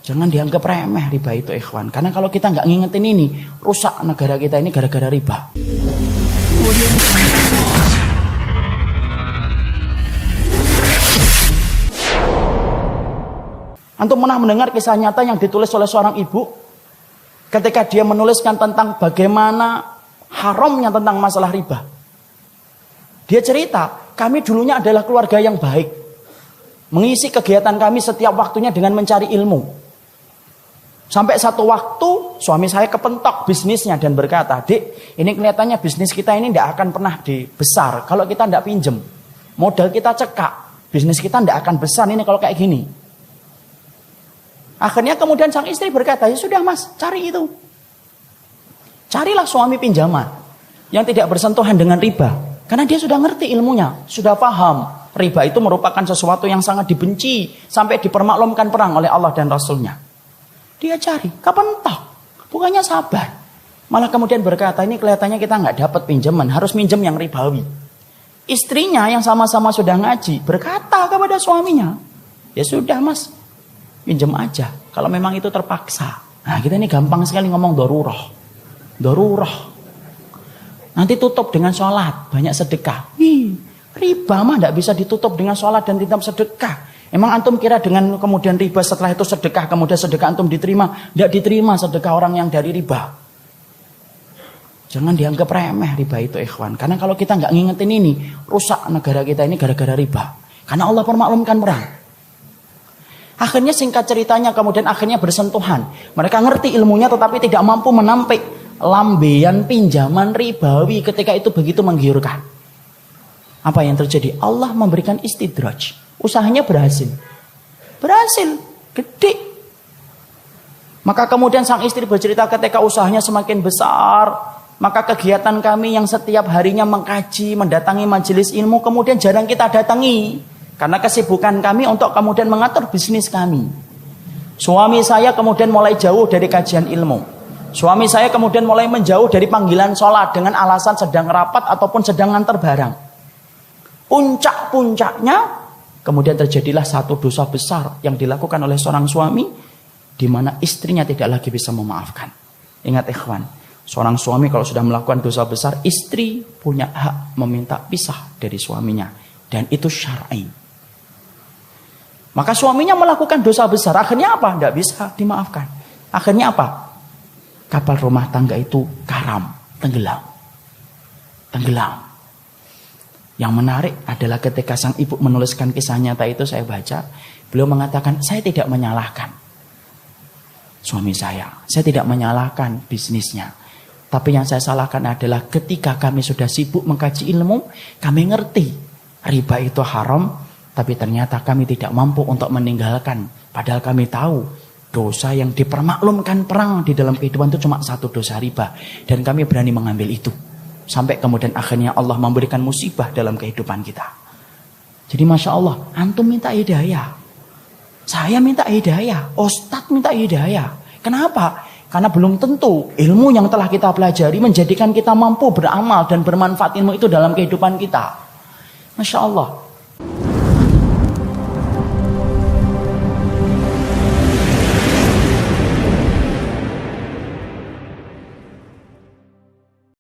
Jangan dianggap remeh riba itu ikhwan. Karena kalau kita nggak ngingetin ini, rusak negara kita ini gara-gara riba. Antum pernah mendengar kisah nyata yang ditulis oleh seorang ibu ketika dia menuliskan tentang bagaimana haramnya tentang masalah riba. Dia cerita, kami dulunya adalah keluarga yang baik. Mengisi kegiatan kami setiap waktunya dengan mencari ilmu. Sampai satu waktu suami saya kepentok bisnisnya dan berkata, "Dik, ini kelihatannya bisnis kita ini tidak akan pernah besar kalau kita tidak pinjem. Modal kita cekak, bisnis kita tidak akan besar ini kalau kayak gini." Akhirnya kemudian sang istri berkata, "Ya sudah mas, cari itu. Carilah suami pinjaman yang tidak bersentuhan dengan riba. Karena dia sudah ngerti ilmunya, sudah paham. Riba itu merupakan sesuatu yang sangat dibenci sampai dipermaklumkan perang oleh Allah dan Rasulnya." Dia cari, kepentok. Bukannya sabar. Malah kemudian berkata, ini kelihatannya kita nggak dapat pinjaman, harus minjem yang ribawi. Istrinya yang sama-sama sudah ngaji berkata kepada suaminya, "Ya sudah mas, pinjam aja. Kalau memang itu terpaksa." Nah kita ini gampang sekali ngomong dorurah. Nanti tutup dengan sholat, banyak sedekah. Riba mah tidak bisa ditutup dengan sholat dan tidak sedekah. Emang antum kira dengan kemudian riba setelah itu sedekah, kemudian sedekah antum diterima? Tidak diterima sedekah orang yang dari riba. Jangan dianggap remeh riba itu ikhwan. Karena kalau kita nggak ngingetin ini, rusak negara kita ini gara-gara riba. Karena Allah permaklumkan perang. Akhirnya singkat ceritanya kemudian akhirnya bersentuhan. Mereka ngerti ilmunya tetapi tidak mampu menampik lambean pinjaman ribawi ketika itu begitu menggiurkan. Apa yang terjadi? Allah memberikan istidraj. Usahanya berhasil, gede. Maka kemudian sang istri bercerita ketika usahanya semakin besar, maka kegiatan kami yang setiap harinya mengkaji, mendatangi majelis ilmu, kemudian jarang kita datangi. Karena kesibukan kami untuk kemudian mengatur bisnis kami. Suami saya kemudian mulai jauh dari kajian ilmu. Suami saya kemudian mulai menjauh dari panggilan sholat dengan alasan sedang rapat ataupun sedang ngantar barang. Puncak-puncaknya kemudian terjadilah satu dosa besar yang dilakukan oleh seorang suami di mana istrinya tidak lagi bisa memaafkan. Ingat ikhwan, seorang suami kalau sudah melakukan dosa besar, istri punya hak meminta pisah dari suaminya dan itu syar'i. Maka suaminya melakukan dosa besar, akhirnya apa? Tidak bisa dimaafkan. Akhirnya apa? Kapal rumah tangga itu karam, tenggelam. Yang menarik adalah ketika sang ibu menuliskan kisah nyata itu saya baca, beliau mengatakan, "Saya tidak menyalahkan suami saya tidak menyalahkan bisnisnya. Tapi yang saya salahkan adalah ketika kami sudah sibuk mengkaji ilmu, kami ngerti riba itu haram, tapi ternyata kami tidak mampu untuk meninggalkan. Padahal kami tahu dosa yang dipermaklumkan perang di dalam kehidupan itu cuma satu dosa riba. Dan kami berani mengambil itu. Sampai kemudian akhirnya Allah memberikan musibah dalam kehidupan kita." Jadi Masya Allah, antum minta hidayah, saya minta hidayah, Ustadz minta hidayah. Kenapa? Karena belum tentu ilmu yang telah kita pelajari menjadikan kita mampu beramal dan bermanfaat ilmu itu dalam kehidupan kita. Masya Allah.